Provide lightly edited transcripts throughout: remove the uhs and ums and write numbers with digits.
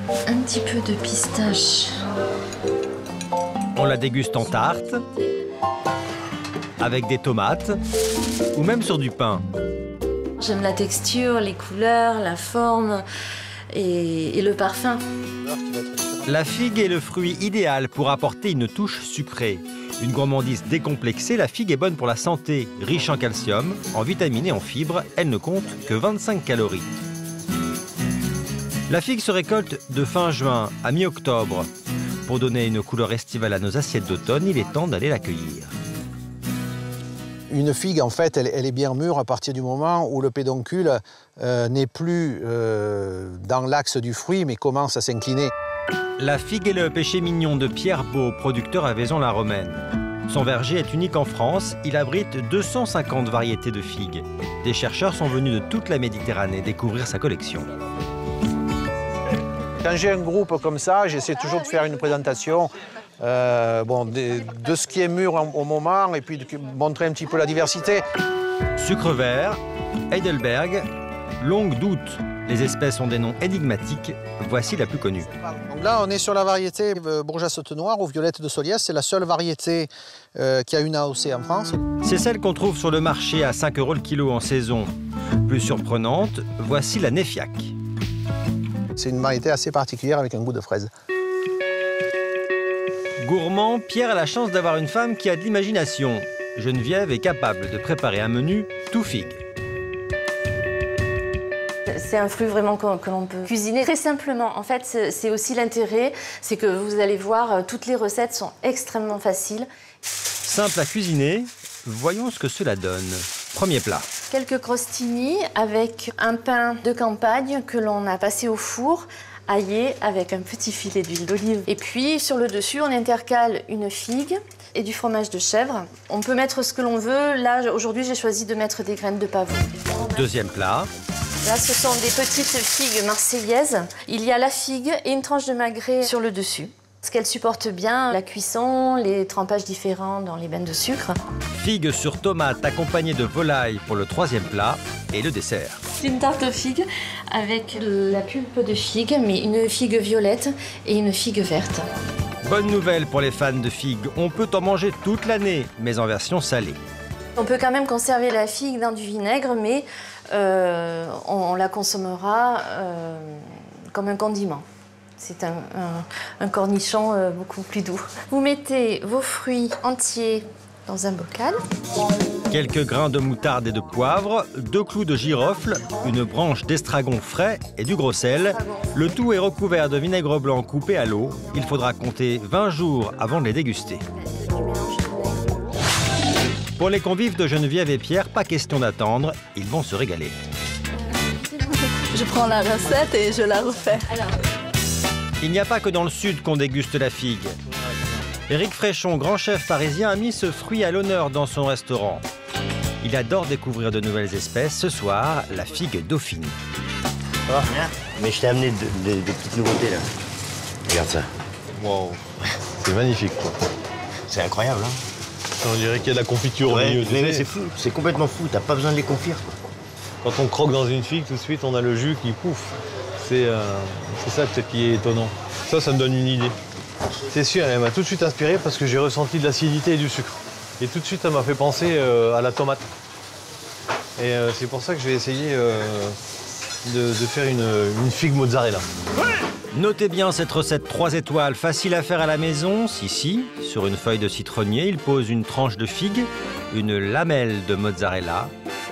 Un petit peu de pistache. On la déguste en tarte, avec des tomates, ou même sur du pain. J'aime la texture, les couleurs, la forme et le parfum. La figue est le fruit idéal pour apporter une touche sucrée. Une gourmandise décomplexée, la figue est bonne pour la santé. Riche en calcium, en vitamines et en fibres, elle ne compte que 25 calories. La figue se récolte de fin juin à mi-octobre. Pour donner une couleur estivale à nos assiettes d'automne, il est temps d'aller la cueillir. Une figue, en fait, elle est bien mûre à partir du moment où le pédoncule n'est plus dans l'axe du fruit, mais commence à s'incliner. La figue est le péché mignon de Pierre Beau, producteur à Vaison-la-Romaine. Son verger est unique en France, il abrite 250 variétés de figues. Des chercheurs sont venus de toute la Méditerranée découvrir sa collection. Quand j'ai un groupe comme ça, j'essaie toujours de faire une présentation de ce qui est mûr au moment et puis de montrer un petit peu la diversité. Sucre vert, Heidelberg, longue d'août. Les espèces ont des noms énigmatiques. Voici la plus connue. Donc là, on est sur la variété Bourgeat Sautenoir aux violettes de Soliès. C'est la seule variété qui a une AOC en France. C'est celle qu'on trouve sur le marché à 5 € le kilo en saison. Plus surprenante, voici la Néfiac. C'est une variété assez particulière avec un goût de fraise. Gourmand, Pierre a la chance d'avoir une femme qui a de l'imagination. Geneviève est capable de préparer un menu tout figue. C'est un fruit vraiment que l'on peut cuisiner très simplement. En fait, c'est aussi l'intérêt, c'est que vous allez voir, toutes les recettes sont extrêmement faciles. Simple à cuisiner, voyons ce que cela donne. Premier plat. Quelques crostini avec un pain de campagne que l'on a passé au four, aillé avec un petit filet d'huile d'olive. Et puis, sur le dessus, on intercale une figue et du fromage de chèvre. On peut mettre ce que l'on veut. Là, aujourd'hui, j'ai choisi de mettre des graines de pavot. Deuxième plat. Là, ce sont des petites figues marseillaises. Il y a la figue et une tranche de magret sur le dessus. Parce qu'elle supporte bien la cuisson, les trempages différents dans les bains de sucre. Figue sur tomate accompagnée de volaille pour le troisième plat et le dessert. C'est une tarte aux figues avec la pulpe de figue, mais une figue violette et une figue verte. Bonne nouvelle pour les fans de figues, on peut en manger toute l'année, mais en version salée. On peut quand même conserver la figue dans du vinaigre, mais on la consommera comme un condiment. C'est un cornichon beaucoup plus doux. Vous mettez vos fruits entiers dans un bocal. Quelques grains de moutarde et de poivre, 2 clous de girofle, une branche d'estragon frais et du gros sel. Le tout est recouvert de vinaigre blanc coupé à l'eau. Il faudra compter 20 jours avant de les déguster. Pour les convives de Geneviève et Pierre, pas question d'attendre, ils vont se régaler. Je prends la recette et je la refais. Il n'y a pas que dans le sud qu'on déguste la figue. Éric Fréchon, grand chef parisien, a mis ce fruit à l'honneur dans son restaurant. Il adore découvrir de nouvelles espèces. Ce soir, la figue dauphine. Ça va ? Mais je t'ai amené des petites nouveautés là. Regarde ça. Wow, c'est magnifique quoi. C'est incroyable, hein ? On dirait qu'il y a de la confiture au milieu. Mais c'est fou, c'est complètement fou. T'as pas besoin de les confire. Quand on croque dans une figue, tout de suite, on a le jus qui pouffe. C'est ça peut-être qui est étonnant. Ça me donne une idée. C'est sûr, elle m'a tout de suite inspiré parce que j'ai ressenti de l'acidité et du sucre. Et tout de suite, ça m'a fait penser à la tomate. Et c'est pour ça que je vais essayer de faire une figue mozzarella. Notez bien cette recette 3 étoiles, facile à faire à la maison. Si, sur une feuille de citronnier, il pose une tranche de figue, une lamelle de mozzarella,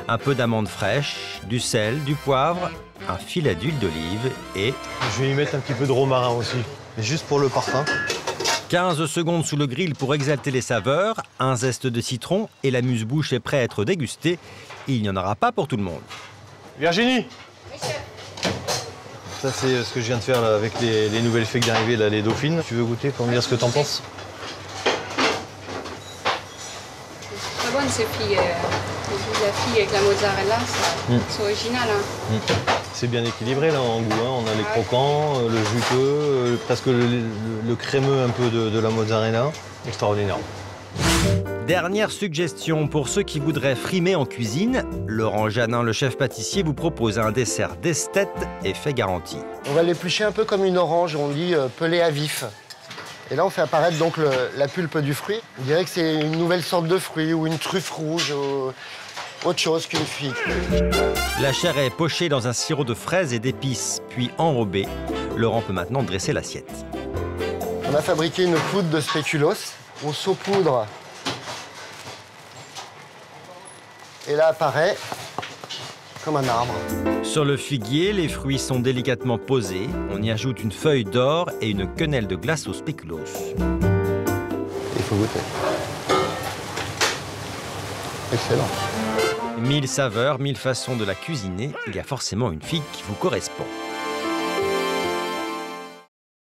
un peu d'amande fraîche, du sel, du poivre, un filet d'huile d'olive et... Je vais y mettre un petit peu de romarin aussi, juste pour le parfum. 15 secondes sous le grill pour exalter les saveurs, un zeste de citron et l'amuse-bouche est prêt à être dégustée. Il n'y en aura pas pour tout le monde. Virginie! Ça, c'est ce que je viens de faire là, avec les nouvelles figues d'arrivée, les dauphines. Tu veux goûter pour me dire ce que t'en penses? C'est bonne ces figues. La figue avec la mozzarella, c'est original. Hein. C'est bien équilibré là en goût. Hein. On a les croquants, le juteux, presque le crémeux un peu de la mozzarella. Extraordinaire. Dernière suggestion pour ceux qui voudraient frimer en cuisine, Laurent Janin, le chef pâtissier, vous propose un dessert d'esthète et fait garantie. On va l'éplucher un peu comme une orange, on dit pelé à vif. Et là, on fait apparaître donc la pulpe du fruit. On dirait que c'est une nouvelle sorte de fruit ou une truffe rouge, autre chose qu'une figue. La chair est pochée dans un sirop de fraises et d'épices, puis enrobée. Laurent peut maintenant dresser l'assiette. On a fabriqué une poudre de spéculoos. On saupoudre. Et là apparaît comme un arbre. Sur le figuier, les fruits sont délicatement posés. On y ajoute une feuille d'or et une quenelle de glace au spéculoos. Il faut goûter. Excellent. 1000 saveurs, 1000 façons de la cuisiner. Il y a forcément une figue qui vous correspond.